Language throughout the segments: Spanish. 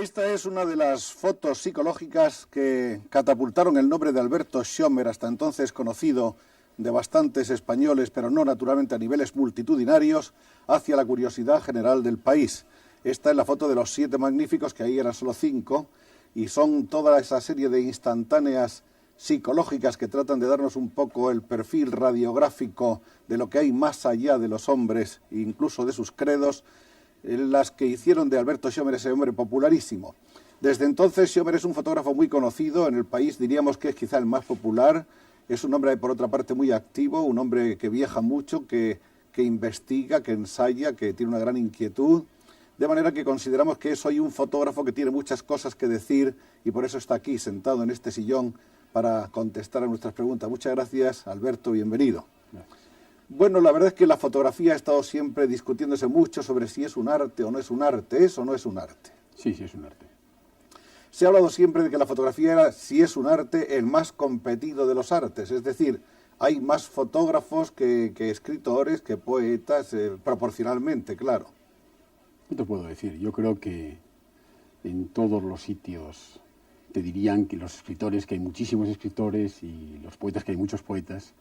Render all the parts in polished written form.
Esta es una de las fotos psicológicas que catapultaron el nombre de Alberto Schomer, hasta entonces conocido de bastantes españoles, pero no naturalmente a niveles multitudinarios, hacia la curiosidad general del país. Esta es la foto de los 7 magníficos, que ahí eran solo 5, y son toda esa serie de instantáneas psicológicas que tratan de darnos un poco el perfil radiográfico de lo que hay más allá de los hombres, incluso de sus credos, las que hicieron de Alberto Schomer ese hombre popularísimo. Desde entonces Schomer es un fotógrafo muy conocido en el país, diríamos que es quizá el más popular. Es un hombre por otra parte muy activo, un hombre que viaja mucho, que investiga, que ensaya, que tiene una gran inquietud, de manera que consideramos que es hoy un fotógrafo que tiene muchas cosas que decir y por eso está aquí sentado en este sillón para contestar a nuestras preguntas. Muchas gracias, Alberto, bienvenido. Bueno, la verdad es que la fotografía ha estado siempre discutiéndose mucho sobre si es un arte o no es un arte. ¿Es o no es un arte? Sí, sí es un arte. Se ha hablado siempre de que la fotografía era, si es un arte, el más competido de los artes. Es decir, hay más fotógrafos que escritores, que poetas, proporcionalmente, claro. ¿Qué te puedo decir? Yo creo que en todos los sitios te dirían que los escritores, que hay muchísimos escritores, y los poetas, que hay muchos poetas.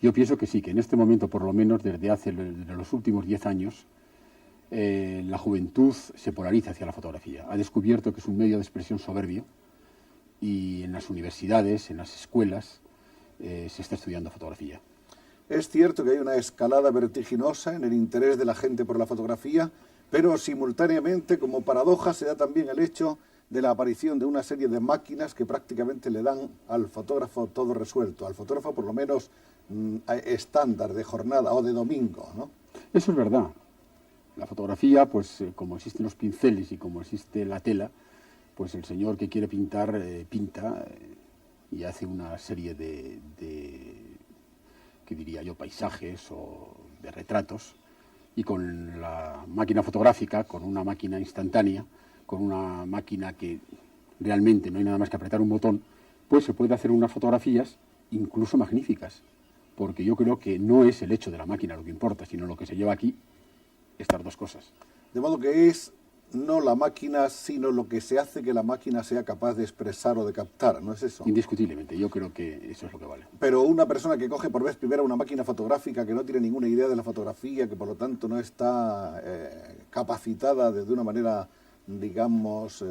Yo pienso que sí, que en este momento, por lo menos desde los últimos 10 años, la juventud se polariza hacia la fotografía. Ha descubierto que es un medio de expresión soberbio y en las universidades, en las escuelas, se está estudiando fotografía. Es cierto que hay una escalada vertiginosa en el interés de la gente por la fotografía, pero simultáneamente, como paradoja, se da también el hecho de la aparición de una serie de máquinas que prácticamente le dan al fotógrafo todo resuelto, al fotógrafo por lo menos estándar de jornada o de domingo, ¿no? Eso es verdad. La fotografía, pues como existen los pinceles y como existe la tela, pues el señor que quiere pintar, pinta y hace una serie de, ¿qué diría yo?, paisajes o de retratos, y con la máquina fotográfica, con una máquina instantánea, con una máquina que realmente no hay nada más que apretar un botón, pues se puede hacer unas fotografías incluso magníficas, porque yo creo que no es el hecho de la máquina lo que importa, sino lo que se lleva aquí, estas dos cosas. De modo que es no la máquina, sino lo que se hace que la máquina sea capaz de expresar o de captar, ¿no es eso? Indiscutiblemente, yo creo que eso es lo que vale. Pero una persona que coge por vez primera una máquina fotográfica, que no tiene ninguna idea de la fotografía, que por lo tanto no está capacitada de una manera, digamos,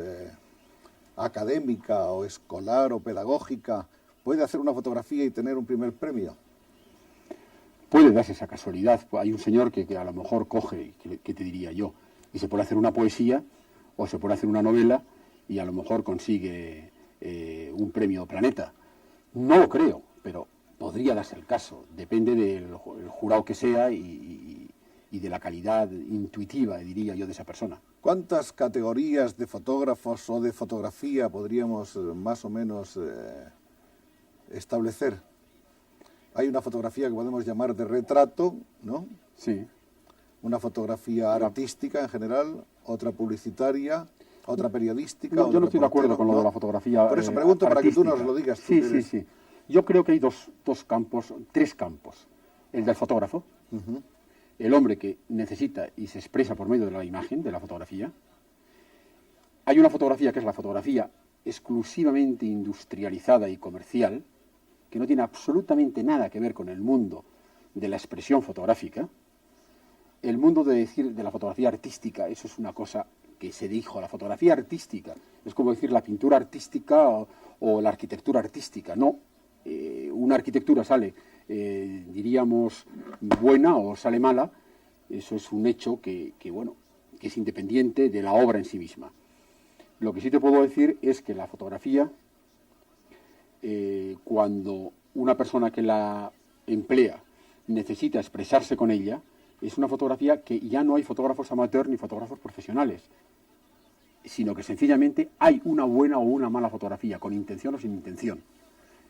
académica o escolar o pedagógica, ¿puede hacer una fotografía y tener un primer premio? Puede darse esa casualidad. Hay un señor que a lo mejor coge, ¿qué te diría yo?, y se puede hacer una poesía o se puede hacer una novela y a lo mejor consigue un premio Planeta. No lo creo, pero podría darse el caso. Depende del jurado que sea y de la calidad intuitiva, diría yo, de esa persona. ¿Cuántas categorías de fotógrafos o de fotografía podríamos más o menos establecer? Hay una fotografía que podemos llamar de retrato, ¿no? Sí. Una fotografía artística en general, otra publicitaria, otra periodística. No, yo no estoy de acuerdo con lo de la fotografía. Por eso pregunto artística. Para que tú nos lo digas. Sí. Yo creo que hay tres campos. El del fotógrafo, el hombre que necesita y se expresa por medio de la imagen, de la fotografía. Hay una fotografía que es la fotografía exclusivamente industrializada y comercial, que no tiene absolutamente nada que ver con el mundo de la expresión fotográfica. El mundo de la fotografía artística, eso es una cosa que se dijo, la fotografía artística, es como decir la pintura artística o la arquitectura artística. No, una arquitectura sale, diríamos, buena o sale mala, eso es un hecho que es independiente de la obra en sí misma. Lo que sí te puedo decir es que la fotografía, cuando una persona que la emplea necesita expresarse con ella, Es una fotografía que ya no hay fotógrafos amateurs ni fotógrafos profesionales, sino que sencillamente hay una buena o una mala fotografía, con intención o sin intención.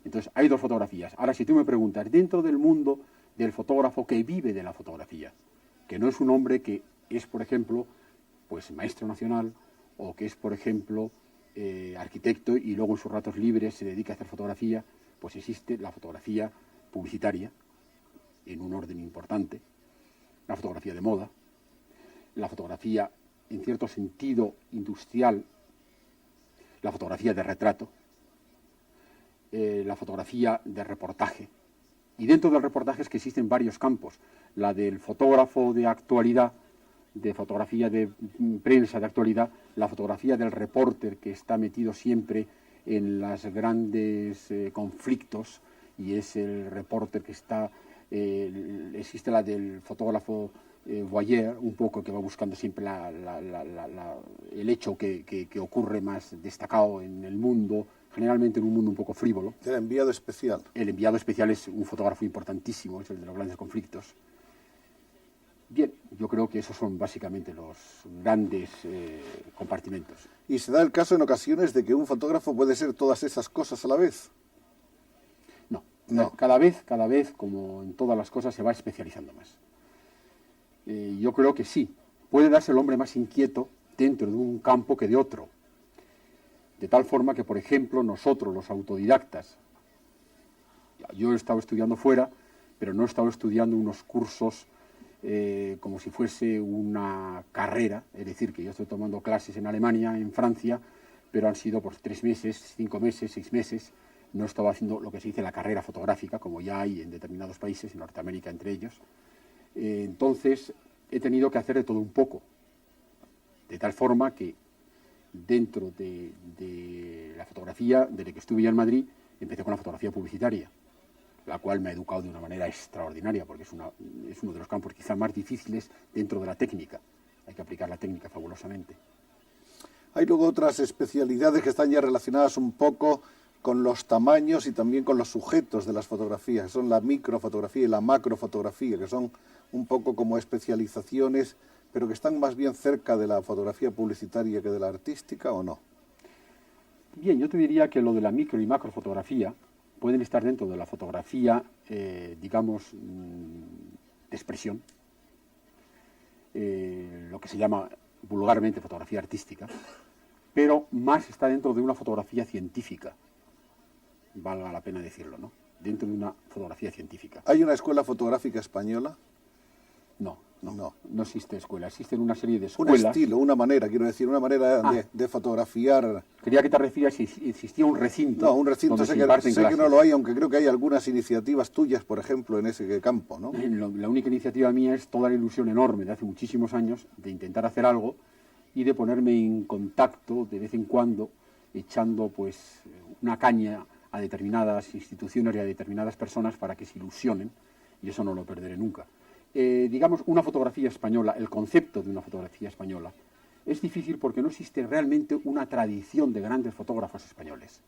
Entonces, hay dos fotografías. Ahora, si tú me preguntas, dentro del mundo del fotógrafo que vive de la fotografía, que no es un hombre que es, por ejemplo, pues maestro nacional, o que es, por ejemplo, arquitecto y luego en sus ratos libres se dedica a hacer fotografía, pues existe la fotografía publicitaria, en un orden importante, la fotografía de moda, la fotografía, en cierto sentido, industrial, la fotografía de retrato, la fotografía de reportaje. Y dentro del reportaje es que existen varios campos. La del fotógrafo de actualidad, de fotografía de prensa de actualidad, la fotografía del reporter que está metido siempre en los grandes conflictos, y es el reporter que está... existe la del fotógrafo voyeur, un poco, que va buscando siempre el hecho que ocurre más destacado en el mundo, generalmente en un mundo un poco frívolo. El enviado especial. El enviado especial es un fotógrafo importantísimo, es el de los grandes conflictos. Bien, yo creo que esos son básicamente los grandes compartimentos. ¿Y se da el caso en ocasiones de que un fotógrafo puede ser todas esas cosas a la vez? No. Cada vez, como en todas las cosas, se va especializando más. Yo creo que sí. Puede darse el hombre más inquieto dentro de un campo que de otro. De tal forma que, por ejemplo, nosotros, los autodidactas, yo he estado estudiando fuera, pero no he estado estudiando unos cursos como si fuese una carrera, es decir, que yo estoy tomando clases en Alemania, en Francia, pero han sido por 3 meses, 5 meses, 6 meses. No estaba haciendo lo que se dice la carrera fotográfica, como ya hay en determinados países, en Norteamérica entre ellos. Entonces he tenido que hacer de todo un poco, de tal forma que dentro de la fotografía, desde que estuve ya en Madrid, empecé con la fotografía publicitaria, la cual me ha educado de una manera extraordinaria, porque es uno de los campos quizá más difíciles dentro de la técnica. Hay que aplicar la técnica fabulosamente. Hay luego otras especialidades que están ya relacionadas un poco con los tamaños y también con los sujetos de las fotografías, que son la microfotografía y la macrofotografía, que son un poco como especializaciones, pero que están más bien cerca de la fotografía publicitaria que de la artística, ¿o no? Bien, yo te diría que lo de la micro y macrofotografía pueden estar dentro de la fotografía, digamos, de expresión, lo que se llama vulgarmente fotografía artística, pero más está dentro de una fotografía científica, valga la pena decirlo, ¿no? Dentro de una fotografía científica. ¿Hay una escuela fotográfica española? No existe escuela, existen una serie de escuelas. Un estilo, una manera, quiero decir, una manera de fotografiar. Quería que te refieras si existía un recinto. No, un recinto sé que no lo hay, aunque creo que hay algunas iniciativas tuyas, por ejemplo, en ese campo, ¿no? La única iniciativa mía es toda la ilusión enorme de hace muchísimos años de intentar hacer algo y de ponerme en contacto de vez en cuando, echando pues una caña a determinadas instituciones y a determinadas personas para que se ilusionen, y eso no lo perderé nunca. Digamos, una fotografía española, el concepto de una fotografía española, es difícil porque no existe realmente una tradición de grandes fotógrafos españoles.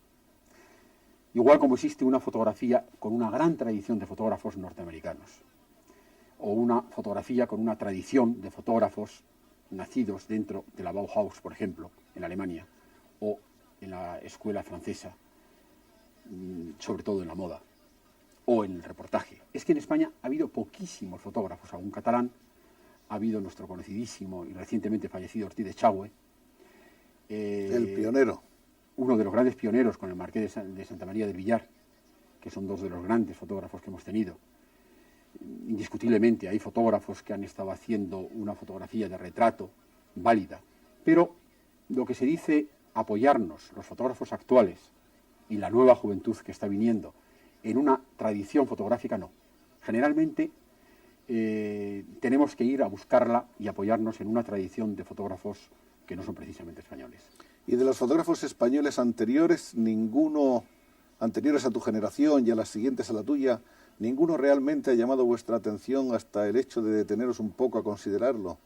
Igual como existe una fotografía con una gran tradición de fotógrafos norteamericanos, o una fotografía con una tradición de fotógrafos nacidos dentro de la Bauhaus, por ejemplo, en Alemania, o en la escuela francesa, sobre todo en la moda, o en el reportaje. Es que en España ha habido poquísimos fotógrafos, algún catalán, ha habido nuestro conocidísimo y recientemente fallecido Ortiz de Echagüe. El pionero. Uno de los grandes pioneros con el Marqués de Santa María del Villar, que son dos de los grandes fotógrafos que hemos tenido. Indiscutiblemente hay fotógrafos que han estado haciendo una fotografía de retrato válida, pero lo que se dice apoyarnos, los fotógrafos actuales y la nueva juventud que está viniendo, en una tradición fotográfica, no. Generalmente tenemos que ir a buscarla y apoyarnos en una tradición de fotógrafos que no son precisamente españoles. Y de los fotógrafos españoles anteriores, anteriores a tu generación y a las siguientes a la tuya, ninguno realmente ha llamado vuestra atención hasta el hecho de deteneros un poco a considerarlo.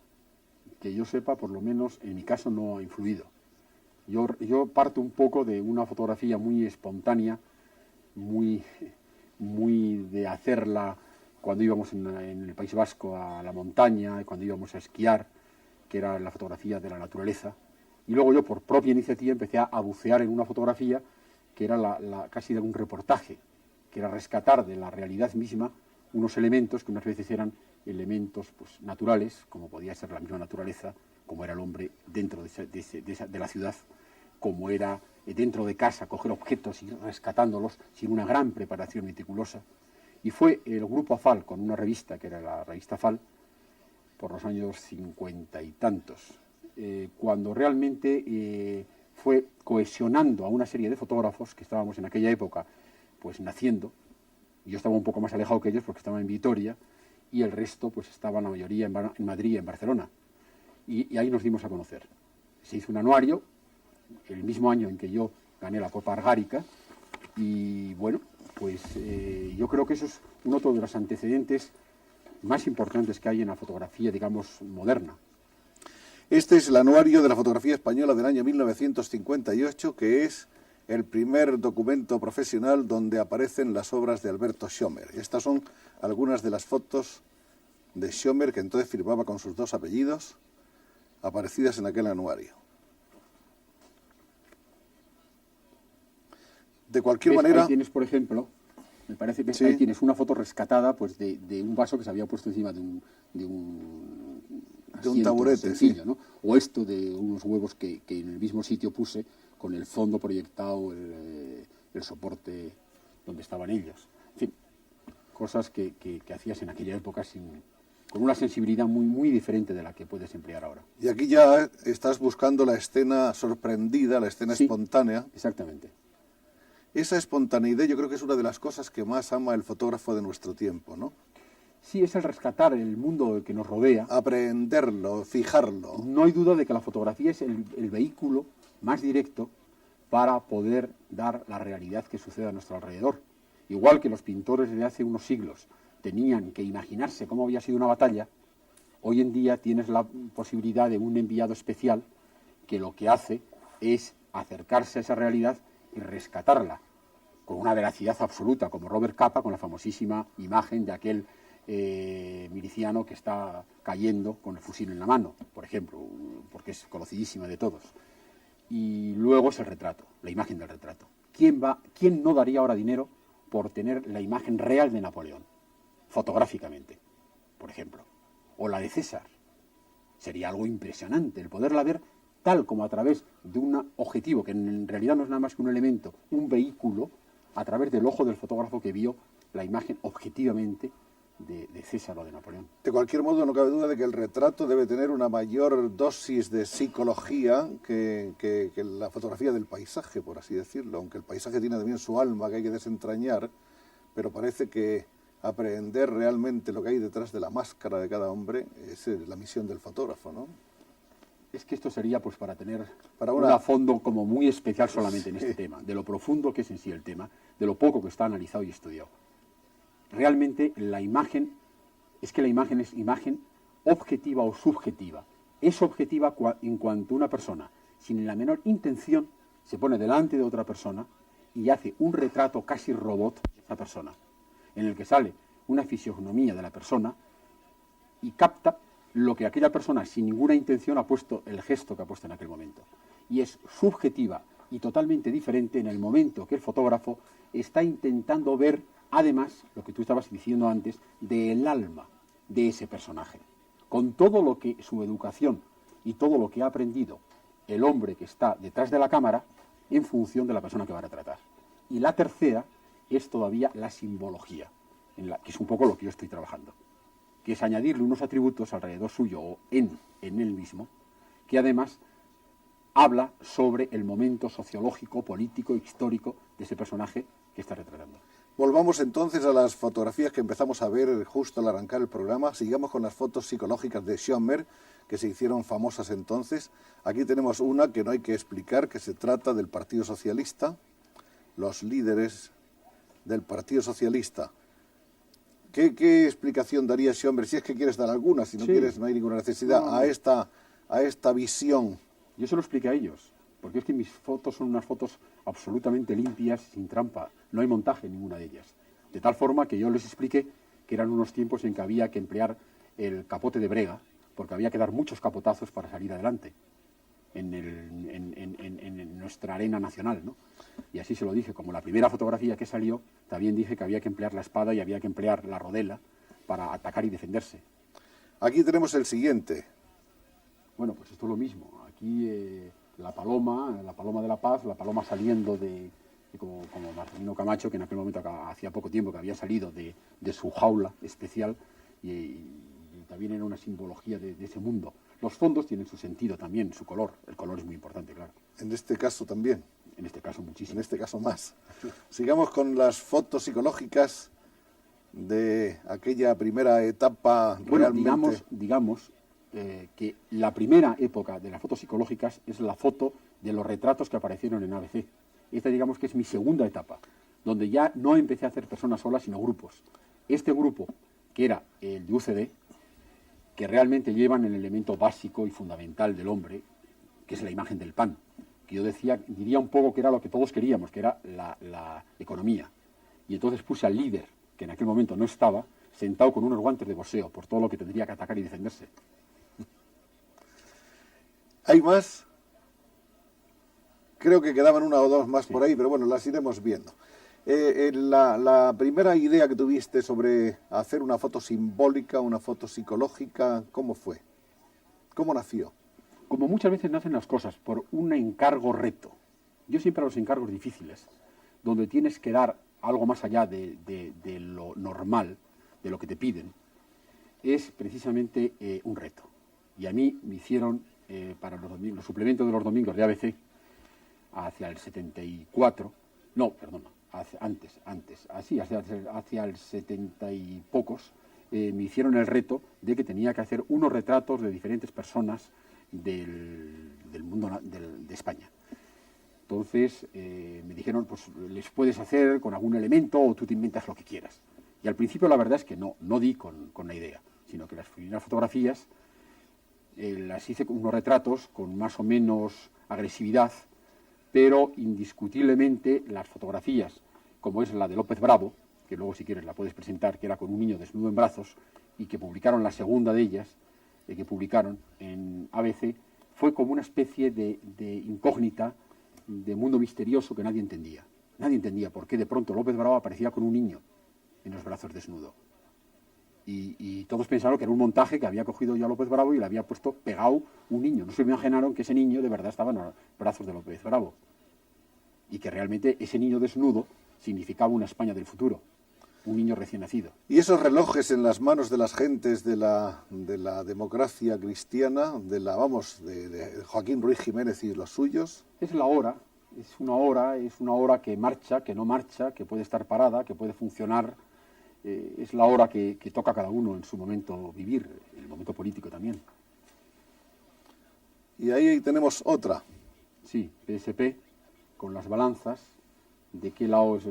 Que yo sepa, por lo menos en mi caso no ha influido. Yo parto un poco de una fotografía muy espontánea, muy de hacerla cuando íbamos en el País Vasco a la montaña, y cuando íbamos a esquiar, que era la fotografía de la naturaleza. Y luego yo, por propia iniciativa, empecé a bucear en una fotografía que era casi de un reportaje, que era rescatar de la realidad misma unos elementos que unas veces eran elementos pues, naturales, como podía ser la misma naturaleza, como era el hombre dentro de la ciudad, como era dentro de casa coger objetos y ir rescatándolos sin una gran preparación meticulosa. Y fue el grupo AFAL, con una revista, que era la revista AFAL, por los años 50 y tantos, cuando realmente fue cohesionando a una serie de fotógrafos que estábamos en aquella época pues naciendo. Yo estaba un poco más alejado que ellos porque estaba en Vitoria y el resto pues estaba la mayoría en Madrid y en Barcelona. Y ahí nos dimos a conocer. Se hizo un anuario, el mismo año en que yo gané la Copa Argárica, y bueno, pues yo creo que eso es uno de los antecedentes más importantes que hay en la fotografía, digamos, moderna. Este es el anuario de la fotografía española del año 1958, que es el primer documento profesional donde aparecen las obras de Alberto Schomer. Estas son algunas de las fotos de Schomer, que entonces firmaba con sus dos apellidos, aparecidas en aquel anuario. De cualquier manera... Ahí tienes, por ejemplo, me parece que sí, ahí tienes una foto rescatada pues de un vaso que se había puesto encima de un taburete sencillo, sí, ¿no? O esto de unos huevos que en el mismo sitio puse con el fondo proyectado, el soporte donde estaban ellos. En fin, cosas que hacías en aquella época con una sensibilidad muy diferente de la que puedes emplear ahora. Y aquí ya estás buscando la escena sorprendida, la escena espontánea. Exactamente. Esa espontaneidad yo creo que es una de las cosas que más ama el fotógrafo de nuestro tiempo, ¿no? Sí, es el rescatar el mundo que nos rodea. Aprenderlo, fijarlo. No hay duda de que la fotografía es el vehículo más directo para poder dar la realidad que sucede a nuestro alrededor. Igual que los pintores de hace unos siglos tenían que imaginarse cómo había sido una batalla, hoy en día tienes la posibilidad de un enviado especial que lo que hace es acercarse a esa realidad y rescatarla con una veracidad absoluta, como Robert Capa con la famosísima imagen de aquel miliciano que está cayendo con el fusil en la mano, por ejemplo, porque es conocidísima de todos. Y luego es el retrato, la imagen del retrato. ¿Quién no daría ahora dinero por tener la imagen real de Napoleón, fotográficamente, por ejemplo? O la de César. Sería algo impresionante el poderla ver tal como a través de un objetivo, que en realidad no es nada más que un elemento, un vehículo, a través del ojo del fotógrafo que vio la imagen objetivamente de César o de Napoleón. De cualquier modo, no cabe duda de que el retrato debe tener una mayor dosis de psicología que la fotografía del paisaje, por así decirlo, aunque el paisaje tiene también su alma que hay que desentrañar, pero parece que aprender realmente lo que hay detrás de la máscara de cada hombre es la misión del fotógrafo, ¿no? Es que esto sería pues para tener un fondo como muy especial solamente en este tema, de lo profundo que es en sí el tema, de lo poco que está analizado y estudiado. Realmente la imagen es imagen objetiva o subjetiva. Es objetiva en cuanto una persona, sin la menor intención, se pone delante de otra persona y hace un retrato casi robot de esa persona, en el que sale una fisionomía de la persona y capta lo que aquella persona sin ninguna intención ha puesto, el gesto que ha puesto en aquel momento. Y es subjetiva y totalmente diferente en el momento que el fotógrafo está intentando ver, además, lo que tú estabas diciendo antes, del alma de ese personaje. Con todo lo que su educación y todo lo que ha aprendido el hombre que está detrás de la cámara en función de la persona que va a retratar. Y la tercera es todavía la simbología, que es un poco lo que yo estoy trabajando, que es añadirle unos atributos alrededor suyo o en él mismo, que además habla sobre el momento sociológico, político, histórico de ese personaje que está retratando. Volvamos entonces a las fotografías que empezamos a ver justo al arrancar el programa. Sigamos con las fotos psicológicas de Schomer, que se hicieron famosas entonces. Aquí tenemos una que no hay que explicar, que se trata del Partido Socialista, los líderes del Partido Socialista. ¿Qué explicación daría Schomer? Si es que quieres dar alguna, si no quieres no hay ninguna necesidad, no. a esta visión. Yo se lo expliqué a ellos, porque es que mis fotos son unas fotos absolutamente limpias, sin trampa, no hay montaje en ninguna de ellas. De tal forma que yo les expliqué que eran unos tiempos en que había que emplear el capote de brega, porque había que dar muchos capotazos para salir adelante en nuestra arena nacional, ¿no? Y así se lo dije, como la primera fotografía que salió, también dije que había que emplear la espada y había que emplear la rodela para atacar y defenderse. Aquí tenemos el siguiente. Bueno, pues esto es lo mismo. Aquí la paloma de la paz, la paloma saliendo como Marcelino Camacho, que en aquel momento hacía poco tiempo que había salido de su jaula especial y también era una simbología de ese mundo. Los fondos tienen su sentido también, su color. El color es muy importante, claro. En este caso también. En este caso muchísimo. En este caso más. Sigamos con las fotos psicológicas de aquella primera etapa. Bueno, realmente... digamos que la primera época de las fotos psicológicas es la foto de los retratos que aparecieron en ABC. Esta, digamos, que es mi segunda etapa, donde ya no empecé a hacer personas solas, sino grupos. Este grupo, que era el de UCD, que realmente llevan el elemento básico y fundamental del hombre, que es la imagen del pan, que yo diría un poco que era lo que todos queríamos, que era la economía. Y entonces puse al líder, que en aquel momento no estaba, sentado con unos guantes de boxeo, por todo lo que tendría que atacar y defenderse. ¿Hay más? Creo que quedaban una o dos más Sí. por ahí, pero bueno, las iremos viendo. La primera idea que tuviste sobre hacer una foto simbólica, una foto psicológica, ¿cómo fue? ¿Cómo nació? Como muchas veces nacen las cosas, por un encargo-reto. Yo siempre a los encargos difíciles, donde tienes que dar algo más allá de lo normal, de lo que te piden, es precisamente un reto. Y a mí me hicieron, para los suplementos de los domingos de ABC, hacia el 74, no, perdón, antes, hacia el 70 y pocos, me hicieron el reto de que tenía que hacer unos retratos de diferentes personas del mundo de España. Entonces me dijeron, pues les puedes hacer con algún elemento o tú te inventas lo que quieras. Y al principio la verdad es que no di con la idea, sino que las primeras fotografías las hice con unos retratos con más o menos agresividad, pero indiscutiblemente las fotografías, como es la de López Bravo, que luego si quieres la puedes presentar, que era con un niño desnudo en brazos, y que publicaron la segunda de ellas, que publicaron en ABC, fue como una especie de incógnita, de mundo misterioso que nadie entendía. Nadie entendía por qué de pronto López Bravo aparecía con un niño en los brazos desnudo. Y todos pensaron que era un montaje que había cogido yo a López Bravo y le había puesto pegado un niño. No se imaginaron que ese niño de verdad estaba en los brazos de López Bravo. Y que realmente ese niño desnudo significaba una España del futuro. Un niño recién nacido. Y esos relojes en las manos de las gentes de la democracia cristiana, de Joaquín Ruiz Jiménez y los suyos. Es la hora, es una hora que marcha, que no marcha, que puede estar parada, que puede funcionar. Es la hora que toca a cada uno en su momento vivir, en el momento político también. Y ahí tenemos otra. Sí, PSP, con las balanzas,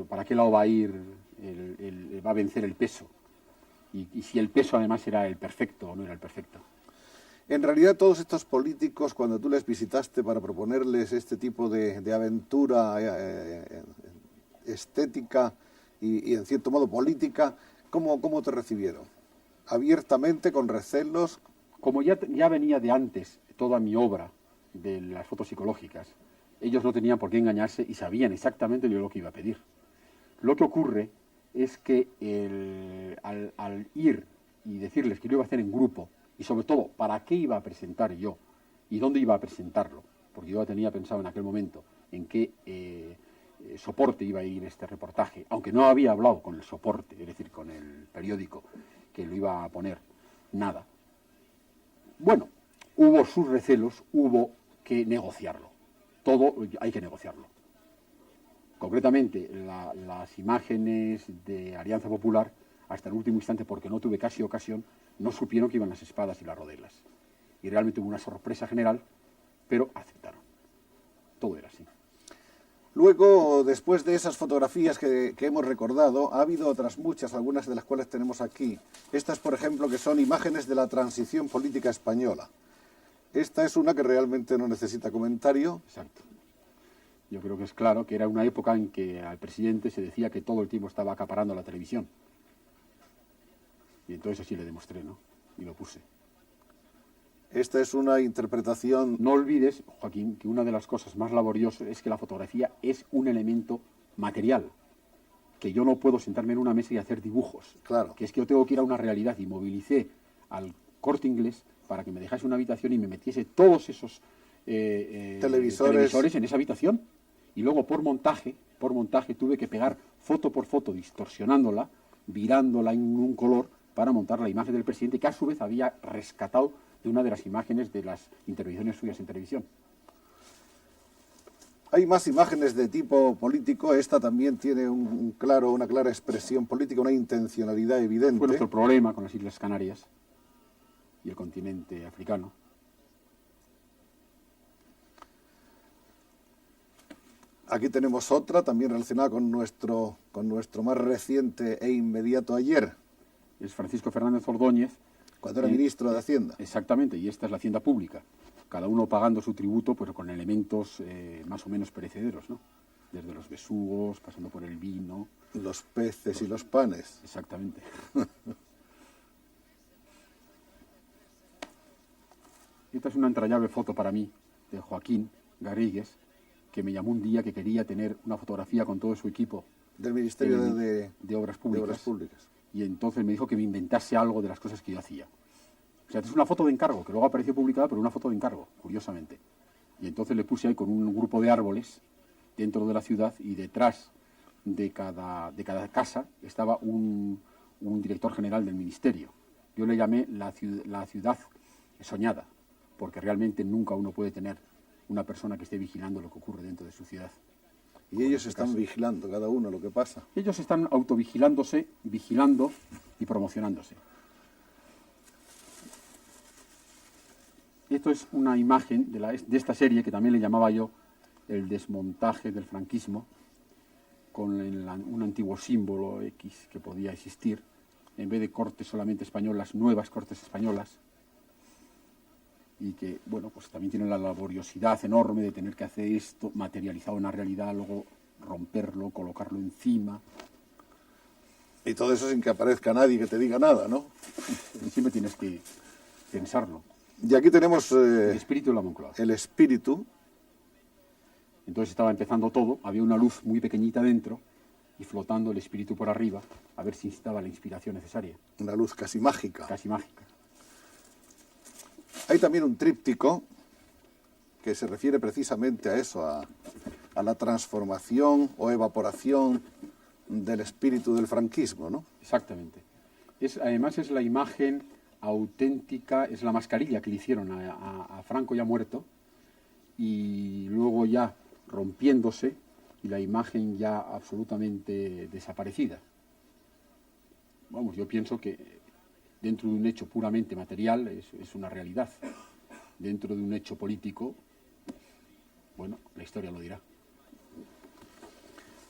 para qué lado va a ir, va a vencer el peso. Y si el peso además era el perfecto o no era el perfecto. En realidad todos estos políticos, cuando tú les visitaste para proponerles este tipo de aventura estética y en cierto modo política, ¿cómo te recibieron? ¿Abiertamente, con recelos? Como ya venía de antes toda mi obra de las fotos psicológicas, ellos no tenían por qué engañarse y sabían exactamente yo lo que iba a pedir. Lo que ocurre es que al ir y decirles que lo iba a hacer en grupo, y sobre todo, para qué iba a presentar yo y dónde iba a presentarlo, porque yo tenía pensado en aquel momento en qué soporte iba a ir este reportaje, aunque no había hablado con el soporte, es decir, con el periódico que lo iba a poner, nada. Bueno, hubo sus recelos, hubo que negociarlo. Todo hay que negociarlo. Concretamente, las imágenes de Alianza Popular, hasta el último instante, porque no tuve casi ocasión, no supieron que iban las espadas y las rodelas. Y realmente hubo una sorpresa general, pero aceptaron. Todo era así. Luego, después de esas fotografías que hemos recordado, ha habido otras muchas, algunas de las cuales tenemos aquí. Estas, por ejemplo, que son imágenes de la transición política española. Esta es una que realmente no necesita comentario. Exacto. Yo creo que es claro que era una época en que al presidente se decía que todo el tiempo estaba acaparando la televisión. Y entonces así le demostré, ¿no? Y lo puse. Esta es una interpretación... No olvides, Joaquín, que una de las cosas más laboriosas es que la fotografía es un elemento material, que yo no puedo sentarme en una mesa y hacer dibujos. Claro. Que es que yo tengo que ir a una realidad, y movilicé al Corte Inglés para que me dejase una habitación y me metiese todos esos televisores en esa habitación. Y luego por montaje tuve que pegar foto por foto, distorsionándola, virándola en un color para montar la imagen del presidente, que a su vez había rescatado de una de las imágenes de las intervenciones suyas en televisión. Hay más imágenes de tipo político. Esta también tiene una clara expresión política, una intencionalidad evidente. Fue nuestro problema con las Islas Canarias y el continente africano. Aquí tenemos otra, también relacionada con nuestro más reciente e inmediato ayer. Es Francisco Fernández Ordóñez. Cuando era ministro de Hacienda. Exactamente, y esta es la Hacienda Pública. Cada uno pagando su tributo, pues con elementos más o menos perecederos, ¿no? Desde los besugos, pasando por el vino. Los peces y los panes. Exactamente. Esta es una entrañable foto para mí, de Joaquín Garrigues, que me llamó un día que quería tener una fotografía con todo su equipo. Del Ministerio de Obras Públicas. De Obras Públicas. Y entonces me dijo que me inventase algo de las cosas que yo hacía. O sea, es una foto de encargo, que luego apareció publicada, pero una foto de encargo, curiosamente. Y entonces le puse ahí con un grupo de árboles dentro de la ciudad, y detrás de cada casa estaba un director general del ministerio. Yo le llamé la ciudad soñada, porque realmente nunca uno puede tener una persona que esté vigilando lo que ocurre dentro de su ciudad. Y ellos están vigilando cada uno lo que pasa. Ellos están autovigilándose, vigilando y promocionándose. Esto es una imagen de esta serie que también le llamaba yo el desmontaje del franquismo, con un antiguo símbolo X que podía existir, en vez de cortes solamente españolas, nuevas cortes españolas, y que, bueno, pues también tienen la laboriosidad enorme de tener que hacer esto materializado en la realidad, luego romperlo, colocarlo encima. Y todo eso sin que aparezca nadie que te diga nada, ¿no? Siempre tienes que pensarlo. Y aquí tenemos... el espíritu de la Moncloa. El espíritu. Entonces estaba empezando todo, había una luz muy pequeñita dentro, y flotando el espíritu por arriba, a ver si necesitaba la inspiración necesaria. Una luz casi mágica. Casi mágica. Hay también un tríptico que se refiere precisamente a eso, a la transformación o evaporación del espíritu del franquismo, ¿no? Exactamente. Además es la imagen auténtica, es la mascarilla que le hicieron a Franco ya muerto, y luego ya rompiéndose, y la imagen ya absolutamente desaparecida. Vamos, yo pienso que dentro de un hecho puramente material es una realidad. Dentro de un hecho político, bueno, la historia lo dirá.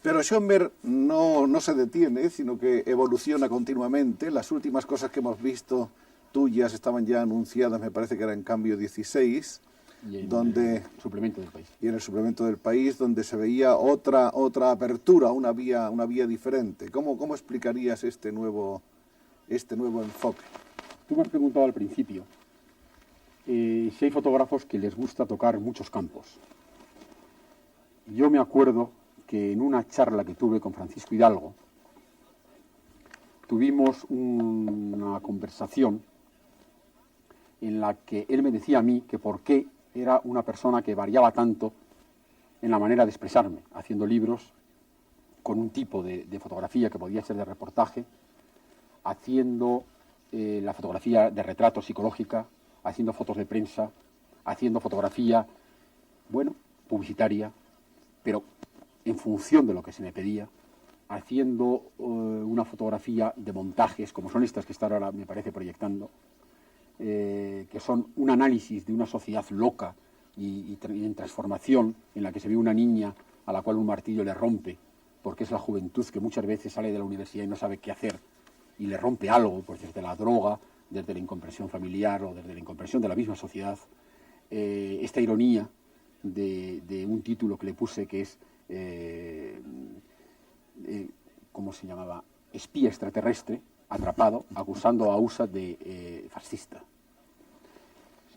Pero Schönberg no se detiene, sino que evoluciona continuamente. Las últimas cosas que hemos visto tuyas estaban ya anunciadas, me parece que era en Cambio 16, y en donde, el suplemento del País. Y en el suplemento del País, donde se veía otra apertura, una vía diferente. ¿Cómo explicarías este nuevo enfoque? Tú me has preguntado al principio si hay fotógrafos que les gusta tocar muchos campos. Yo me acuerdo que en una charla que tuve con Francisco Hidalgo, tuvimos una conversación en la que él me decía a mí que por qué era una persona que variaba tanto en la manera de expresarme, haciendo libros con un tipo de fotografía que podía ser de reportaje, haciendo la fotografía de retrato psicológica, haciendo fotos de prensa, haciendo fotografía, bueno, publicitaria, pero en función de lo que se me pedía, haciendo una fotografía de montajes, como son estas que están ahora, me parece, proyectando, que son un análisis de una sociedad loca y en transformación, en la que se ve una niña a la cual un martillo le rompe, porque es la juventud que muchas veces sale de la universidad y no sabe qué hacer, y le rompe algo, pues desde la droga, desde la incomprensión familiar o desde la incomprensión de la misma sociedad. Esta ironía de un título que le puse que es, ¿cómo se llamaba? Espía extraterrestre, atrapado acusando a USA de fascista.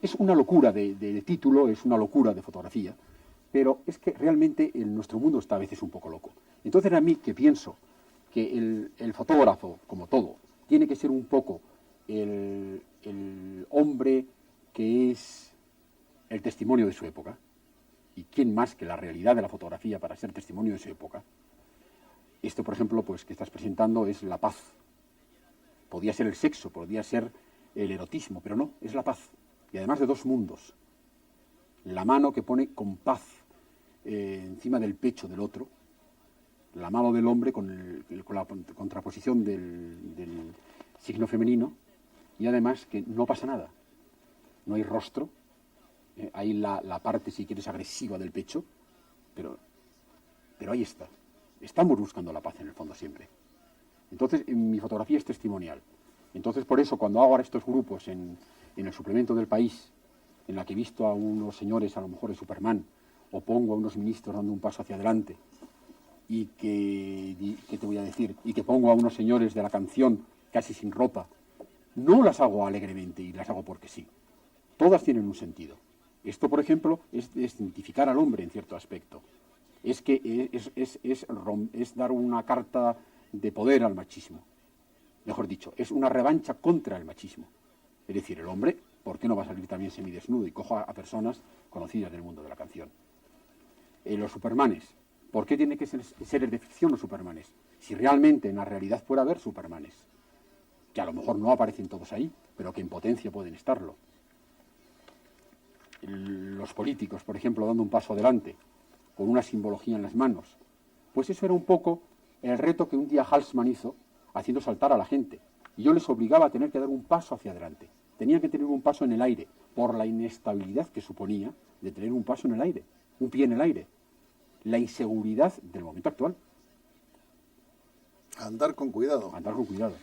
Es una locura de título, es una locura de fotografía, pero es que realmente nuestro mundo está a veces un poco loco. Entonces a mí que pienso que el fotógrafo, como todo, tiene que ser un poco el hombre que es el testimonio de su época, y quién más que la realidad de la fotografía para ser testimonio de su época. Esto, por ejemplo, pues que estás presentando es la paz. Podía ser el sexo, podía ser el erotismo, pero no, es la paz. Y además de dos mundos. La mano que pone con paz encima del pecho del otro, la mano del hombre con la contraposición del signo femenino, y además que no pasa nada. No hay rostro, hay la parte, si quieres, agresiva del pecho, pero ahí está. Estamos buscando la paz en el fondo siempre. Entonces, mi fotografía es testimonial. Entonces, por eso, cuando hago ahora estos grupos en el suplemento del País, en la que he visto a unos señores, a lo mejor de Superman, o pongo a unos ministros dando un paso hacia adelante, y ¿qué te voy a decir? Y que pongo a unos señores de la canción casi sin ropa, no las hago alegremente y las hago porque sí. Todas tienen un sentido. Esto, por ejemplo, es identificar al hombre en cierto aspecto. Es dar una carta de poder al machismo. Mejor dicho, es una revancha contra el machismo. Es decir, el hombre, ¿por qué no va a salir también semidesnudo y cojo a personas conocidas del mundo de la canción? Los Supermanes, ¿por qué tiene que ser seres de ficción los Supermanes? Si realmente en la realidad puede haber Supermanes, que a lo mejor no aparecen todos ahí, pero que en potencia pueden estarlo. Los políticos, por ejemplo, dando un paso adelante, con una simbología en las manos. Pues eso era un poco el reto que un día Halsman hizo, haciendo saltar a la gente. Y yo les obligaba a tener que dar un paso hacia adelante. Tenían que tener un paso en el aire, por la inestabilidad que suponía de tener un paso en el aire, un pie en el aire. La inseguridad del momento actual. Andar con cuidado. Andar con cuidado.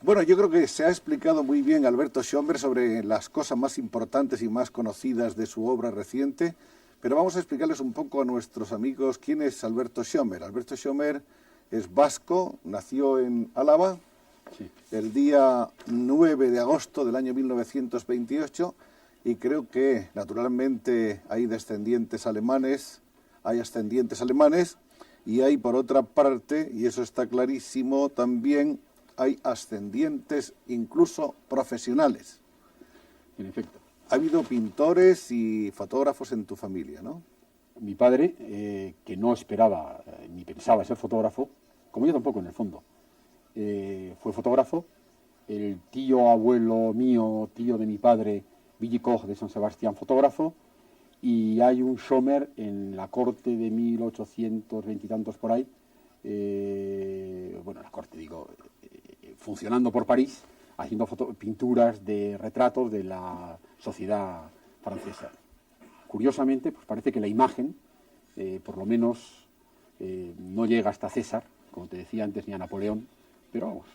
Bueno, yo creo que se ha explicado muy bien Alberto Schomberg sobre las cosas más importantes y más conocidas de su obra reciente, pero vamos a explicarles un poco a nuestros amigos quién es Alberto Schomberg. Alberto Schomberg es vasco, nació en Álava, sí, el día 9 de agosto del año 1928, y creo que naturalmente hay ascendientes alemanes, y hay por otra parte, y eso está clarísimo también, hay ascendientes incluso profesionales. En efecto. Ha habido pintores y fotógrafos en tu familia, ¿no? Mi padre, que no esperaba ni pensaba ser fotógrafo, como yo tampoco en el fondo, fue fotógrafo. El tío abuelo mío, tío de mi padre, Willy Koch de San Sebastián, fotógrafo. Y hay un Schomer en la corte de 1820 y tantos por ahí, la corte digo, funcionando por París, haciendo pinturas de retratos de la sociedad francesa. Curiosamente, pues parece que la imagen, por lo menos, no llega hasta César, como te decía antes, ni a Napoleón, pero vamos.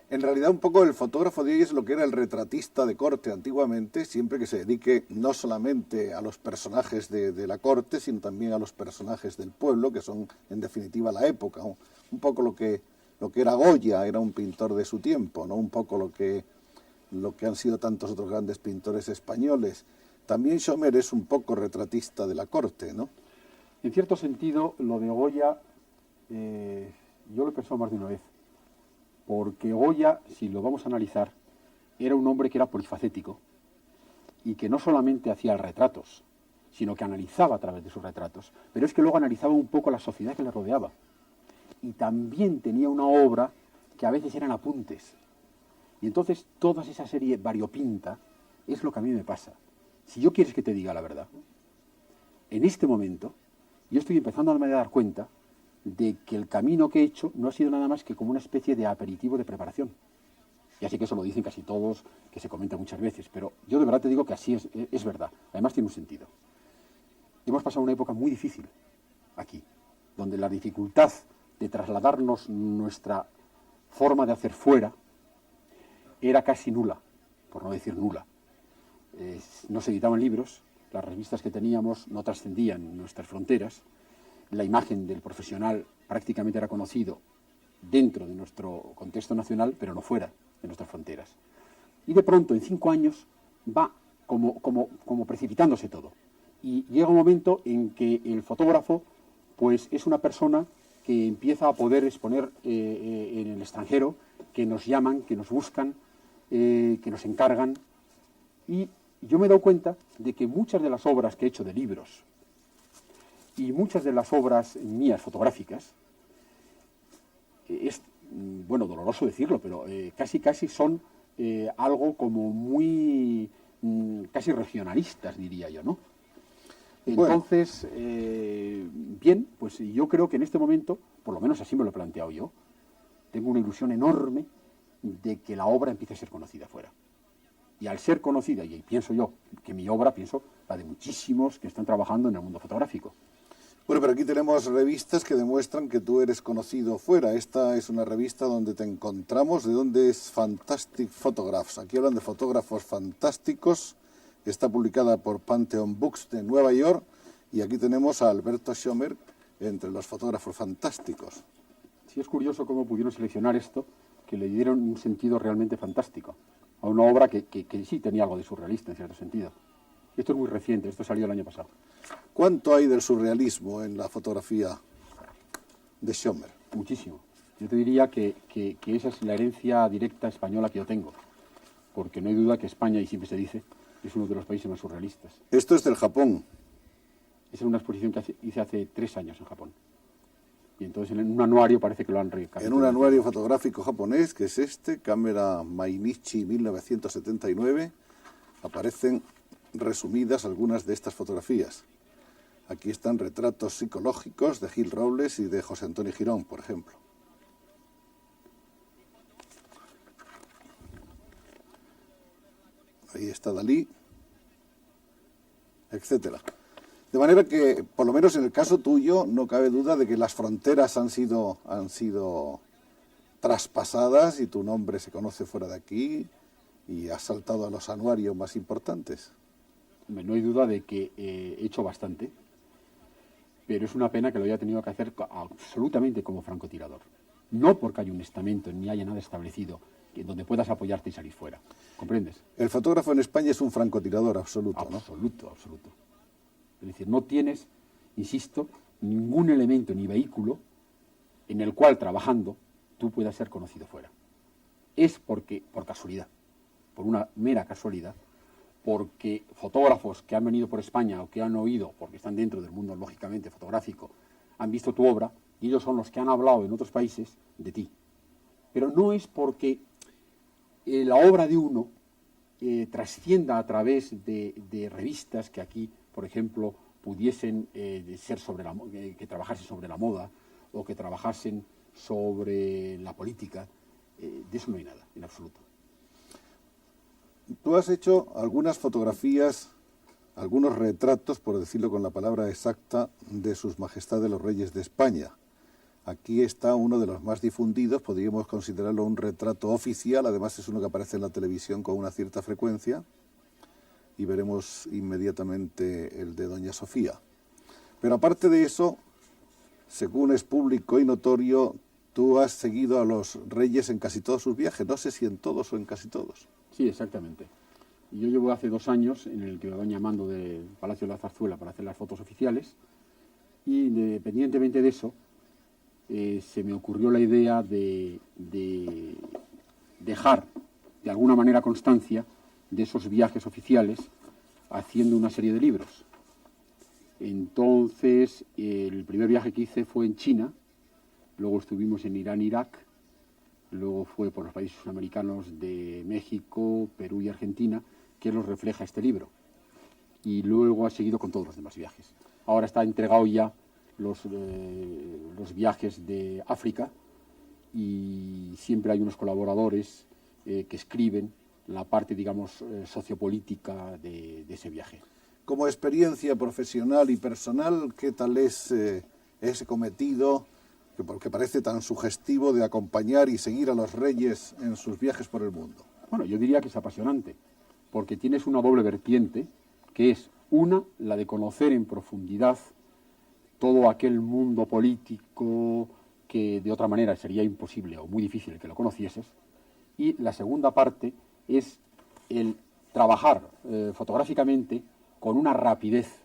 En realidad un poco el fotógrafo de hoy es lo que era el retratista de corte antiguamente, siempre que se dedique no solamente a los personajes de la corte, sino también a los personajes del pueblo, que son en definitiva la época. Un poco lo que era Goya, era un pintor de su tiempo, ¿no? Un poco lo que han sido tantos otros grandes pintores españoles. También Schomer es un poco retratista de la corte, ¿no? En cierto sentido, lo de Goya, yo lo he pensado más de una vez. Porque Goya, si lo vamos a analizar, era un hombre que era polifacético y que no solamente hacía retratos, sino que analizaba a través de sus retratos, pero es que luego analizaba un poco la sociedad que le rodeaba. Y también tenía una obra que a veces eran apuntes. Y entonces toda esa serie variopinta es lo que a mí me pasa. Si yo quieres que te diga la verdad, en este momento yo estoy empezando a dar cuenta de que el camino que he hecho no ha sido nada más que como una especie de aperitivo de preparación. Y así que eso lo dicen casi todos, que se comenta muchas veces, pero yo de verdad te digo que así es verdad. Además tiene un sentido. Hemos pasado una época muy difícil aquí, donde la dificultad de trasladarnos nuestra forma de hacer fuera era casi nula, por no decir nula. No se editaban libros, las revistas que teníamos no trascendían nuestras fronteras, la imagen del profesional prácticamente era conocido dentro de nuestro contexto nacional, pero no fuera de nuestras fronteras. Y de pronto, en 5 años, va como precipitándose todo. Y llega un momento en que el fotógrafo pues, es una persona que empieza a poder exponer en el extranjero, que nos llaman, que nos buscan, que nos encargan. Y yo me he dado cuenta de que muchas de las obras que he hecho de libros y muchas de las obras mías fotográficas, es, bueno, doloroso decirlo, pero casi son algo como muy, casi regionalistas, diría yo, ¿no? Entonces, bien, pues yo creo que en este momento, por lo menos así me lo he planteado yo, tengo una ilusión enorme de que la obra empiece a ser conocida fuera. Y al ser conocida, y pienso yo que mi obra, pienso la de muchísimos que están trabajando en el mundo fotográfico. Bueno, pero aquí tenemos revistas que demuestran que tú eres conocido fuera. Esta es una revista donde te encontramos. ¿De dónde es Fantastic Photographs? Aquí hablan de fotógrafos fantásticos. Está publicada por Pantheon Books de Nueva York. Y aquí tenemos a Alberto Schomer entre los fotógrafos fantásticos. Sí, es curioso cómo pudieron seleccionar esto, que le dieron un sentido realmente fantástico a una obra que sí tenía algo de surrealista en cierto sentido. Esto es muy reciente, esto salió el año pasado. ¿Cuánto hay del surrealismo en la fotografía de Schomer? Muchísimo. Yo te diría que esa es la herencia directa española que yo tengo, porque no hay duda que España, y siempre se dice, es uno de los países más surrealistas. Esto es del Japón. Esa es una exposición que hice hace 3 años en Japón. Y entonces en un anuario parece que lo han recapitulado. En un anuario fotográfico japonés, que es este, cámara Mainichi 1979, aparecen resumidas algunas de estas fotografías. Aquí están retratos psicológicos de Gil Robles y de José Antonio Girón, por ejemplo. Ahí está Dalí, etcétera. De manera que, por lo menos en el caso tuyo, no cabe duda de que las fronteras han sido traspasadas y tu nombre se conoce fuera de aquí y has saltado a los anuarios más importantes. No hay duda de que he hecho bastante, pero es una pena que lo haya tenido que hacer absolutamente como francotirador. No porque haya un estamento ni haya nada establecido donde puedas apoyarte y salir fuera. ¿Comprendes? El fotógrafo en España es un francotirador absoluto, ¿no? Absoluto, absoluto. Es decir, no tienes, insisto, ningún elemento ni vehículo en el cual trabajando tú puedas ser conocido fuera. Es por casualidad, por una mera casualidad, porque fotógrafos que han venido por España o que han oído, porque están dentro del mundo lógicamente fotográfico, han visto tu obra y ellos son los que han hablado en otros países de ti. Pero no es porque la obra de uno trascienda a través de revistas que aquí, por ejemplo, pudiesen ser que trabajasen sobre la moda o que trabajasen sobre la política. De eso no hay nada, en absoluto. Tú has hecho algunas fotografías, algunos retratos, por decirlo con la palabra exacta, de sus majestades los reyes de España. Aquí está uno de los más difundidos, podríamos considerarlo un retrato oficial, además es uno que aparece en la televisión con una cierta frecuencia, y veremos inmediatamente el de Doña Sofía. Pero aparte de eso, según es público y notorio, tú has seguido a los reyes en casi todos sus viajes, no sé si en todos o en casi todos. Sí, exactamente. Yo llevo hace 2 años en el que me van llamando del Palacio de la Zarzuela para hacer las fotos oficiales, y independientemente de eso, se me ocurrió la idea de dejar de alguna manera constancia de esos viajes oficiales haciendo una serie de libros. Entonces, el primer viaje que hice fue en China, luego estuvimos en Irán, Irak, luego fue por los países sudamericanos de México, Perú y Argentina, que los refleja este libro. Y luego ha seguido con todos los demás viajes. Ahora está entregado ya los viajes de África y siempre hay unos colaboradores que escriben la parte, digamos, sociopolítica de ese viaje. Como experiencia profesional y personal, ¿qué tal es ese cometido, que parece tan sugestivo, de acompañar y seguir a los reyes en sus viajes por el mundo? Bueno, yo diría que es apasionante, porque tienes una doble vertiente, que es una, la de conocer en profundidad todo aquel mundo político, que de otra manera sería imposible o muy difícil que lo conocieses. Y la segunda parte es el trabajar fotográficamente con una rapidez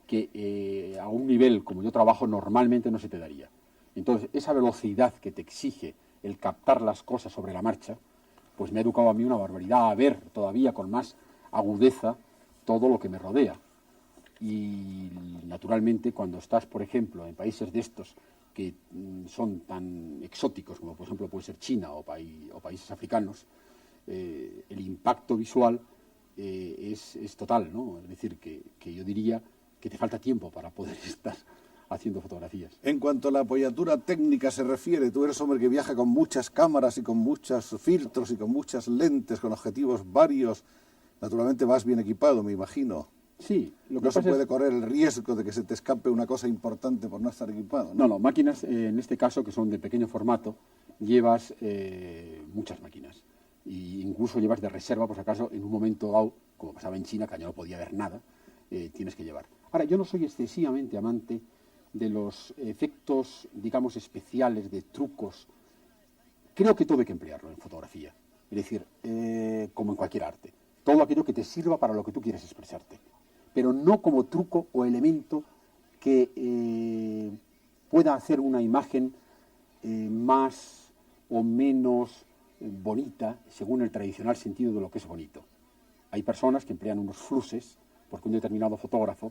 que a un nivel como yo trabajo normalmente no se te daría. Entonces, esa velocidad que te exige el captar las cosas sobre la marcha, pues me ha educado a mí una barbaridad a ver todavía con más agudeza todo lo que me rodea. Y naturalmente cuando estás, por ejemplo, en países de estos que son tan exóticos como por ejemplo puede ser China o países africanos, el impacto visual es total, ¿no? Es decir, que yo diría que te falta tiempo para poder estar haciendo fotografías. En cuanto a la apoyatura técnica se refiere, tú eres hombre que viaja con muchas cámaras y con muchos filtros y con muchas lentes, con objetivos varios. Naturalmente vas bien equipado, me imagino. Sí, lo que no se pasa puede es... correr el riesgo de que se te escape una cosa importante por no estar equipado, ¿no? No, máquinas, en este caso, que son de pequeño formato, llevas muchas máquinas. E incluso llevas de reserva, por si acaso, en un momento dado, como pasaba en China, que ya no podía ver nada, tienes que llevar. Ahora, yo no soy excesivamente amante de los efectos, digamos, especiales, de trucos. Creo que todo hay que emplearlo en fotografía. Es decir, como en cualquier arte. Todo aquello que te sirva para lo que tú quieres expresarte. Pero no como truco o elemento que pueda hacer una imagen más o menos bonita según el tradicional sentido de lo que es bonito. Hay personas que emplean unos flushes porque un determinado fotógrafo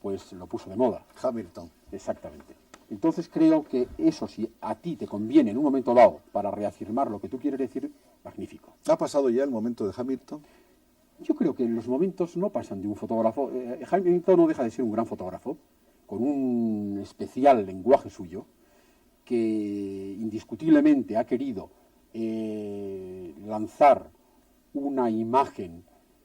pues lo puso de moda. Hamilton. Exactamente. Entonces creo que eso, si a ti te conviene en un momento dado para reafirmar lo que tú quieres decir, magnífico. ¿Ha pasado ya el momento de Hamilton? Yo creo que los momentos no pasan de un fotógrafo. Hamilton no deja de ser un gran fotógrafo, con un especial lenguaje suyo, que indiscutiblemente ha querido lanzar una imagen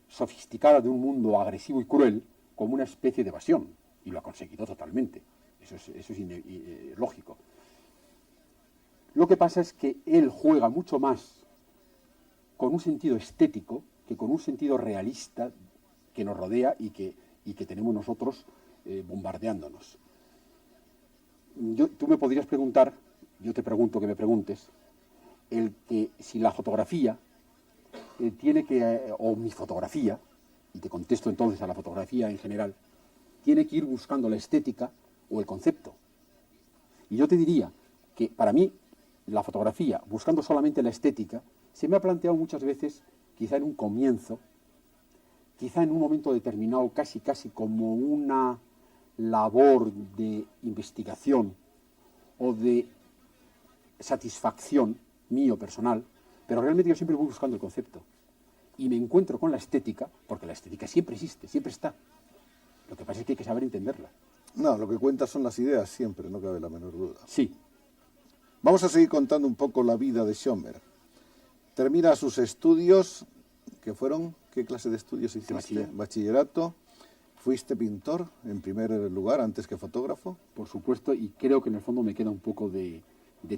sofisticada de un mundo agresivo y cruel como una especie de evasión, y lo ha conseguido totalmente. Eso es lógico. Lo que pasa es que él juega mucho más con un sentido estético que con un sentido realista que nos rodea y que tenemos nosotros bombardeándonos. Tú me podrías preguntar, yo te pregunto que me preguntes, el que si la fotografía o mi fotografía, y te contesto entonces a la fotografía en general, tiene que ir buscando la estética o el concepto. Y yo te diría que para mí la fotografía, buscando solamente la estética, se me ha planteado muchas veces, quizá en un comienzo, quizá en un momento determinado, casi como una labor de investigación o de satisfacción mío personal, pero realmente yo siempre voy buscando el concepto. Y me encuentro con la estética, porque la estética siempre existe, siempre está. Lo que pasa es que hay que saber entenderla. No, lo que cuenta son las ideas siempre, no cabe la menor duda. Sí. Vamos a seguir contando un poco la vida de Schoenberg. Termina sus estudios, que fueron, ¿qué clase de estudios hiciste? Bachillerato. ¿Fuiste pintor en primer lugar, antes que fotógrafo? Por supuesto, y creo que en el fondo me queda un poco de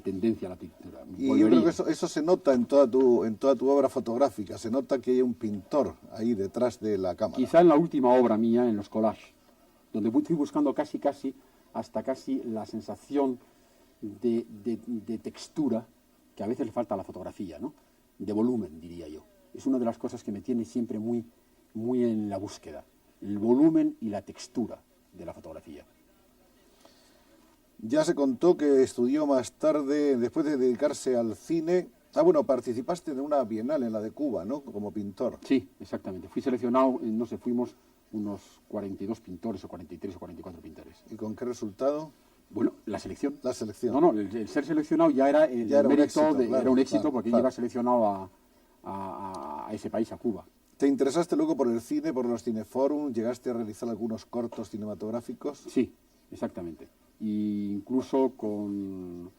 tendencia a la pintura. Y yo creo que eso se nota en toda tu obra fotográfica, se nota que hay un pintor ahí detrás de la cámara. Quizá en la última obra mía, en los collages, donde fui buscando hasta casi la sensación de textura que a veces le falta a la fotografía, ¿no? De volumen, diría yo. Es una de las cosas que me tiene siempre muy en la búsqueda, el volumen y la textura de la fotografía. Ya se contó que estudió más tarde, después de dedicarse al cine. Participaste en una bienal, en la de Cuba, ¿no? Como pintor. Sí, exactamente. Fui seleccionado, fuimos unos 42 pintores, o 43 o 44 pintores. ¿Y con qué resultado? Bueno, la selección. La selección. No, el ser seleccionado ya era el mérito, era un éxito porque iba seleccionado a ese país, a Cuba. ¿Te interesaste luego por el cine, por los cineforums? ¿Llegaste a realizar algunos cortos cinematográficos? Sí, exactamente. Y incluso con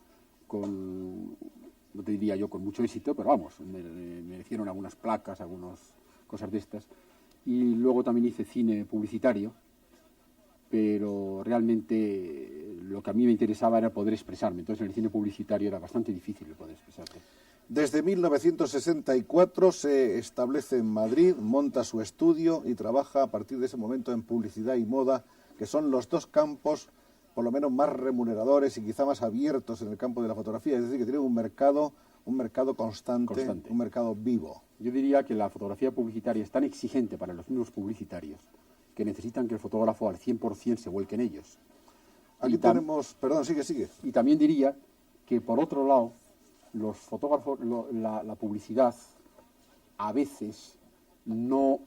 no te diría yo con mucho éxito, pero vamos, me hicieron algunas placas, algunas cosas de estas. Y luego también hice cine publicitario, pero realmente lo que a mí me interesaba era poder expresarme. Entonces en el cine publicitario era bastante difícil poder expresarte. Desde 1964 se establece en Madrid, monta su estudio y trabaja a partir de ese momento en publicidad y moda, que son los dos campos por lo menos más remuneradores y quizá más abiertos en el campo de la fotografía, es decir, que tienen un mercado constante, un mercado vivo. Yo diría que la fotografía publicitaria es tan exigente para los mismos publicitarios que necesitan que el fotógrafo al 100% se vuelque en ellos. Aquí tenemos, perdón, sigue. Y también diría que, por otro lado, los fotógrafos, la publicidad a veces no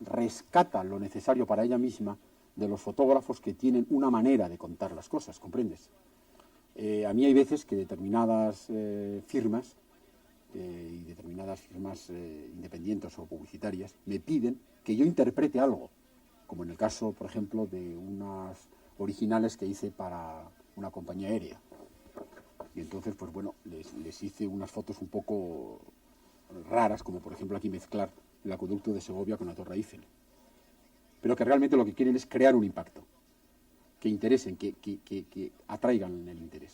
rescata lo necesario para ella misma de los fotógrafos que tienen una manera de contar las cosas, ¿comprendes? A mí hay veces que determinadas firmas y determinadas firmas independientes o publicitarias me piden que yo interprete algo, como en el caso, por ejemplo, de unas originales que hice para una compañía aérea. Y entonces, pues bueno, les hice unas fotos un poco raras, como por ejemplo aquí mezclar el acueducto de Segovia con la Torre Eiffel. Pero que realmente lo que quieren es crear un impacto, que interesen, que atraigan el interés.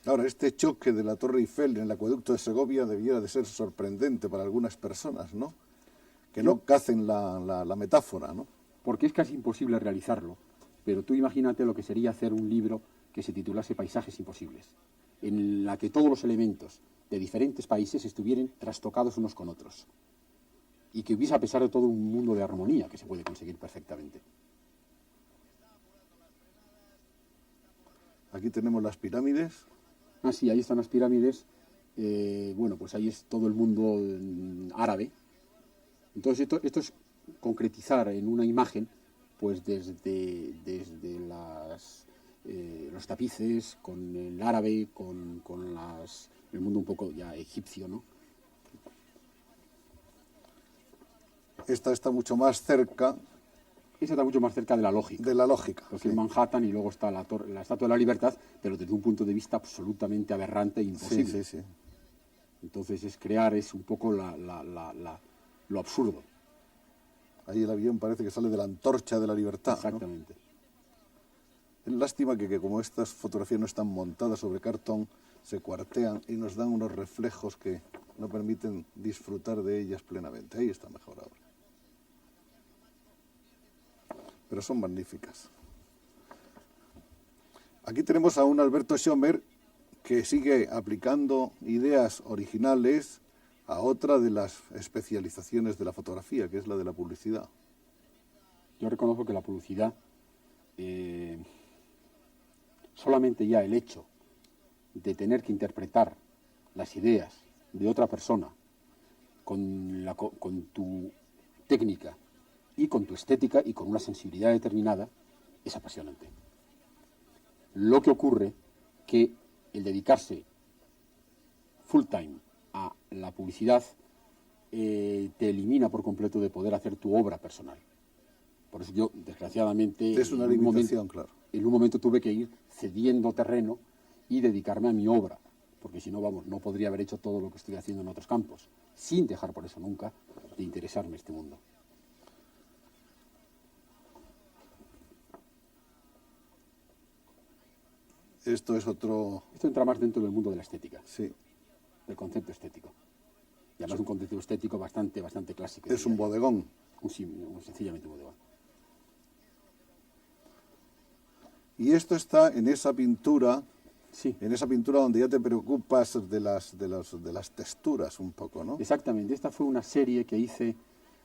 Ahora, este choque de la Torre Eiffel en el acueducto de Segovia debiera de ser sorprendente para algunas personas, ¿no? Que no cacen la metáfora, ¿no? Porque es casi imposible realizarlo, pero tú imagínate lo que sería hacer un libro que se titulase Paisajes Imposibles, en la que todos los elementos de diferentes países estuvieran trastocados unos con otros, y que hubiese a pesar de todo un mundo de armonía que se puede conseguir perfectamente. Aquí tenemos las pirámides. Ah, sí, ahí están las pirámides. Bueno, pues ahí es todo el mundo árabe. Entonces esto es concretizar en una imagen, pues desde los tapices, con el árabe, con el mundo un poco ya egipcio, ¿no? Esta está mucho más cerca. Esa está mucho más cerca de la lógica. De la lógica. Pues sí. En Manhattan, y luego está la Estatua de la Libertad, pero desde un punto de vista absolutamente aberrante e imposible. Sí. Entonces es un poco lo absurdo. Ahí el avión parece que sale de la antorcha de la libertad. Exactamente. ¿No? Es lástima que como estas fotografías no están montadas sobre cartón, se cuartean y nos dan unos reflejos que no permiten disfrutar de ellas plenamente. Ahí está mejor ahora. Pero son magníficas. Aquí tenemos a un Alberto Schomer que sigue aplicando ideas originales a otra de las especializaciones de la fotografía, que es la de la publicidad. Yo reconozco que la publicidad, solamente ya el hecho de tener que interpretar las ideas de otra persona con tu técnica y con tu estética y con una sensibilidad determinada, es apasionante. Lo que ocurre que el dedicarse full time a la publicidad te elimina por completo de poder hacer tu obra personal. Por eso yo, desgraciadamente, es una limitación, claro. En un momento tuve que ir cediendo terreno y dedicarme a mi obra, porque si no, vamos, no podría haber hecho todo lo que estoy haciendo en otros campos, sin dejar por eso nunca de interesarme este mundo. Esto es otro... Esto entra más dentro del mundo de la estética. Sí. Del concepto estético. Y además un concepto estético bastante clásico. Es un bodegón. Sencillamente un bodegón. Y esto está en esa pintura, sí. En esa pintura donde ya te preocupas de las texturas un poco, ¿no? Exactamente. Esta fue una serie que hice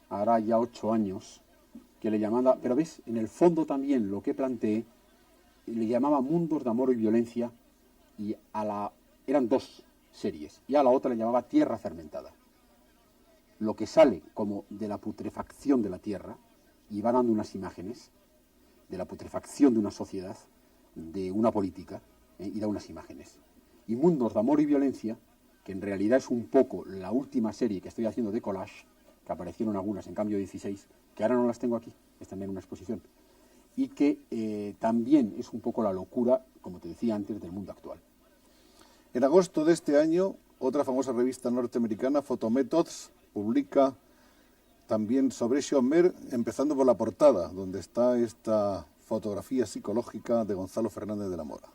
hará ya 8 años, que le llamaba, pero ves, en el fondo también lo que planteé, le llamaba Mundos de Amor y Violencia, y eran 2 series, y a la otra le llamaba Tierra Fermentada. Lo que sale como de la putrefacción de la tierra, y va dando unas imágenes de la putrefacción de una sociedad, de una política, y da unas imágenes. Y Mundos de Amor y Violencia, que en realidad es un poco la última serie que estoy haciendo de collage, que aparecieron algunas en Cambio 16, que ahora no las tengo aquí, están en una exposición, y que también es un poco la locura, como te decía antes, del mundo actual. En agosto de este año, otra famosa revista norteamericana, Photomethods, publica también sobre Schomer, empezando por la portada, donde está esta fotografía psicológica de Gonzalo Fernández de la Mora.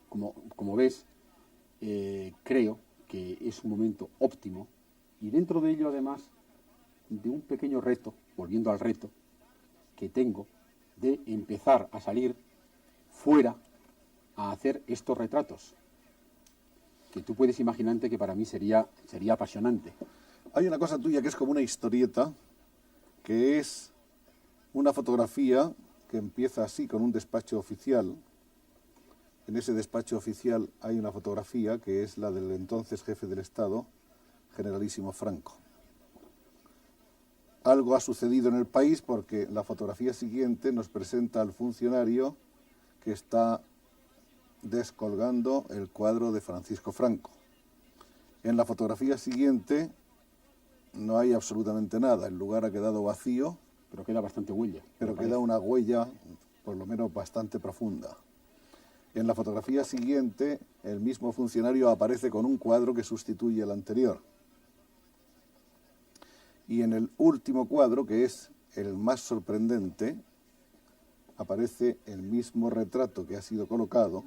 Como ves, creo que es un momento óptimo, y dentro de ello, además, de un pequeño reto volviendo al reto que tengo de empezar a salir fuera a hacer estos retratos, que tú puedes imaginarte que para mí sería apasionante. Hay una cosa tuya que es como una historieta, que es una fotografía que empieza así, con un despacho oficial. En ese despacho oficial hay una fotografía que es la del entonces jefe del Estado, generalísimo Franco. Algo ha sucedido en el país porque la fotografía siguiente nos presenta al funcionario que está descolgando el cuadro de Francisco Franco. En la fotografía siguiente no hay absolutamente nada, el lugar ha quedado vacío. Pero queda bastante huella. Pero queda una huella, por lo menos bastante profunda. En la fotografía siguiente, el mismo funcionario aparece con un cuadro que sustituye al anterior. Y en el último cuadro, que es el más sorprendente, aparece el mismo retrato que ha sido colocado,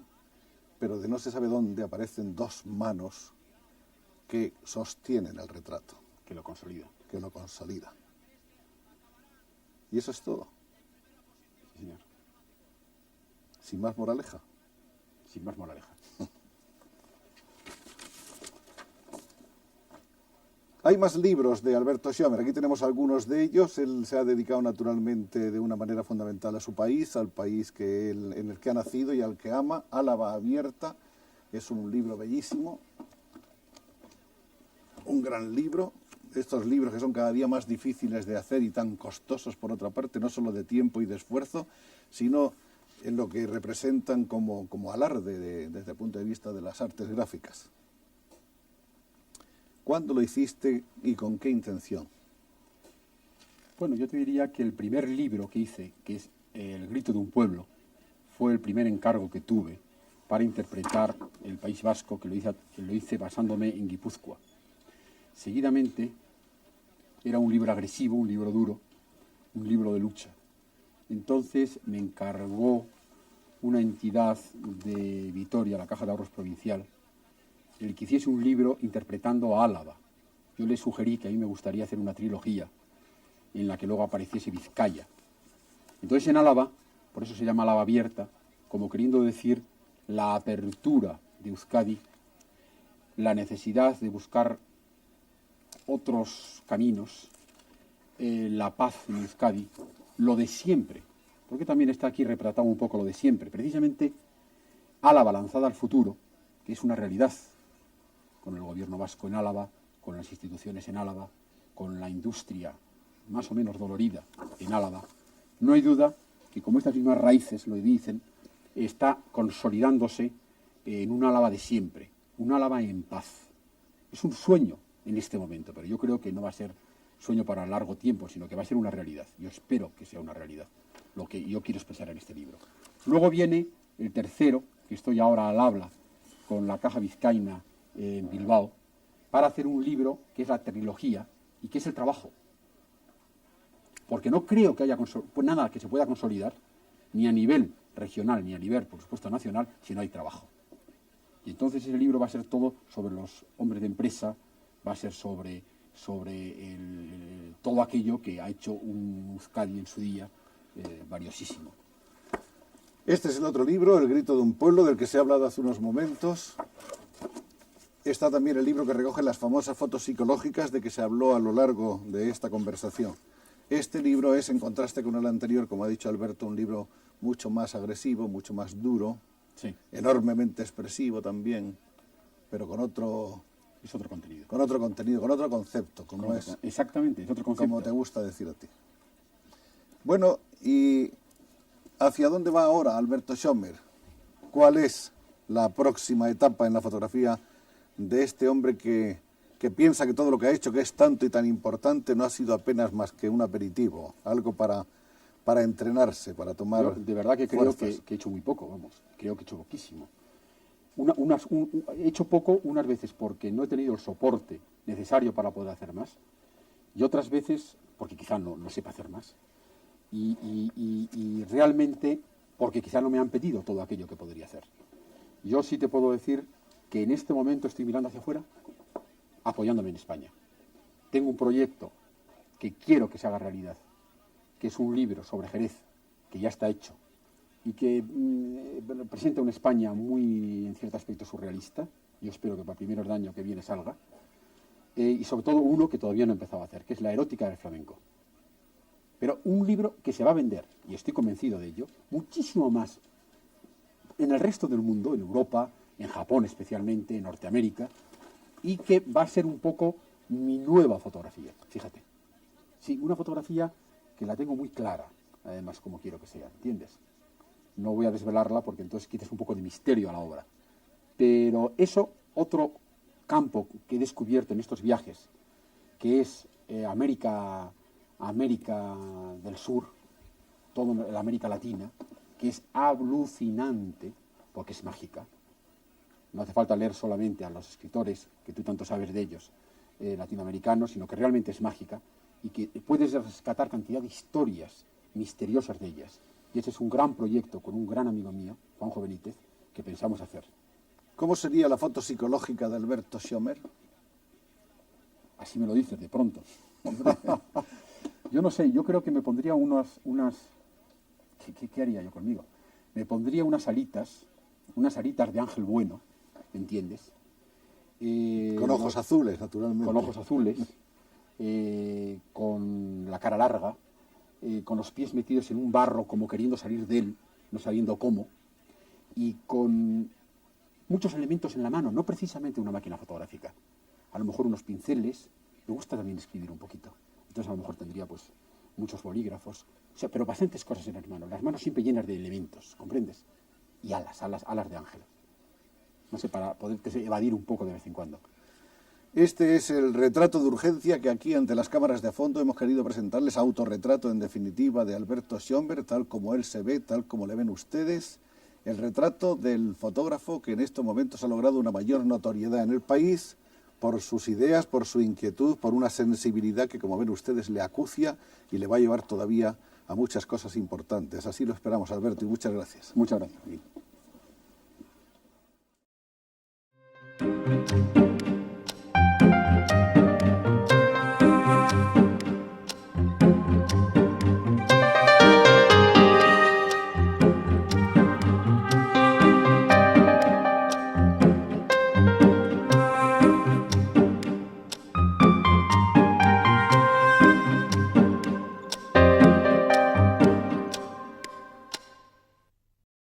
pero de no se sabe dónde aparecen dos manos que sostienen el retrato. Que lo consolida. Que lo consolida. Y eso es todo. Sí, señor. Sin más moraleja. Sin más moraleja. Hay más libros de Alberto Schommer, aquí tenemos algunos de ellos. Él se ha dedicado naturalmente de una manera fundamental a su país, al país en el que ha nacido y al que ama. Álava abierta, es un libro bellísimo, un gran libro. Estos libros que son cada día más difíciles de hacer y tan costosos por otra parte, no solo de tiempo y de esfuerzo, sino en lo que representan como alarde desde el punto de vista de las artes gráficas. ¿Cuándo lo hiciste y con qué intención? Bueno, yo te diría que el primer libro que hice, que es El grito de un pueblo, fue el primer encargo que tuve para interpretar el País Vasco, que lo hice basándome en Guipúzcoa. Seguidamente, era un libro agresivo, un libro duro, un libro de lucha. Entonces me encargó una entidad de Vitoria, la Caja de Ahorros Provincial, el que hiciese un libro interpretando a Álava. Yo le sugerí que a mí me gustaría hacer una trilogía en la que luego apareciese Vizcaya. Entonces en Álava, por eso se llama Álava abierta, como queriendo decir la apertura de Euskadi, la necesidad de buscar otros caminos, la paz en Euskadi, lo de siempre, porque también está aquí retratado un poco lo de siempre, precisamente Álava lanzada al futuro, que es una realidad, con el gobierno vasco en Álava, con las instituciones en Álava, con la industria más o menos dolorida en Álava. No hay duda que, como estas mismas raíces lo dicen, está consolidándose en un Álava de siempre, un Álava en paz. Es un sueño en este momento, pero yo creo que no va a ser sueño para largo tiempo, sino que va a ser una realidad. Yo espero que sea una realidad, lo que yo quiero expresar en este libro. Luego viene el tercero, que estoy ahora al habla con la Caja Vizcaína en Bilbao, para hacer un libro que es la trilogía y que es el trabajo. Porque no creo que haya nada que se pueda consolidar, ni a nivel regional, ni a nivel, por supuesto, nacional, si no hay trabajo. Y entonces ese libro va a ser todo sobre los hombres de empresa, va a ser sobre todo aquello que ha hecho un Euskadi en su día valiosísimo. Este es el otro libro, El grito de un pueblo, del que se ha hablado hace unos momentos. Está también el libro que recoge las famosas fotos psicológicas de que se habló a lo largo de esta conversación. Este libro es, en contraste con el anterior, como ha dicho Alberto, un libro mucho más agresivo, mucho más duro, sí, enormemente expresivo también, pero con otro... Es otro contenido. Con otro contenido, con otro concepto, exactamente, es otro concepto. Como te gusta decir a ti. Bueno, ¿y hacia dónde va ahora Alberto Schommer? ¿Cuál es la próxima etapa en la fotografía de este hombre que piensa que todo lo que ha hecho, que es tanto y tan importante, no ha sido apenas más que un aperitivo, algo para entrenarse, para tomar Yo de verdad que creo que he hecho muy poco, vamos, creo que he hecho poquísimo. He hecho poco unas veces porque no he tenido el soporte necesario para poder hacer más, y otras veces porque quizá no sepa hacer más, y realmente porque quizá no me han pedido todo aquello que podría hacer. Yo sí te puedo decir que en este momento estoy mirando hacia afuera, apoyándome en España. Tengo un proyecto que quiero que se haga realidad que es un libro sobre Jerez, que ya está hecho, y que presenta una España muy, en cierto aspecto, surrealista. Yo espero que para primeros de año que viene salga. Y sobre todo uno que todavía no he empezado a hacer, que es La erótica del flamenco. Pero un libro que se va a vender, y estoy convencido de ello, muchísimo más en el resto del mundo, en Europa, en Japón especialmente, en Norteamérica, y que va a ser un poco mi nueva fotografía, fíjate. Sí, una fotografía que la tengo muy clara, además, como quiero que sea, ¿entiendes? No voy a desvelarla porque entonces quitas un poco de misterio a la obra. Pero eso, otro campo que he descubierto en estos viajes, que es América del Sur, toda la América Latina, que es alucinante, porque es mágica. No hace falta leer solamente a los escritores, que tú tanto sabes de ellos, latinoamericanos, sino que realmente es mágica y que puedes rescatar cantidad de historias misteriosas de ellas. Y ese es un gran proyecto con un gran amigo mío, Juanjo Benítez, que pensamos hacer. ¿Cómo sería la foto psicológica de Alberto Schommer? Así me lo dices de pronto. Yo no sé, yo creo que me pondría ¿Qué haría yo conmigo? Me pondría unas alitas de ángel bueno, ¿entiendes? Con ojos azules, naturalmente. Con ojos azules, con la cara larga, con los pies metidos en un barro como queriendo salir de él, no sabiendo cómo, y con muchos elementos en la mano, no precisamente una máquina fotográfica. A lo mejor unos pinceles, me gusta también escribir un poquito. Entonces a lo mejor tendría pues muchos bolígrafos, o sea, pero bastantes cosas en las manos siempre llenas de elementos, ¿comprendes? Y alas de ángel. No sé, para poderte evadir un poco de vez en cuando. Este es el retrato de urgencia que aquí ante las cámaras de fondo hemos querido presentarles, autorretrato en definitiva de Alberto Schommer, tal como él se ve, tal como le ven ustedes. El retrato del fotógrafo que en estos momentos ha logrado una mayor notoriedad en el país por sus ideas, por su inquietud, por una sensibilidad que, como ven ustedes, le acucia y le va a llevar todavía a muchas cosas importantes. Así lo esperamos, Alberto, y muchas gracias. Muchas gracias.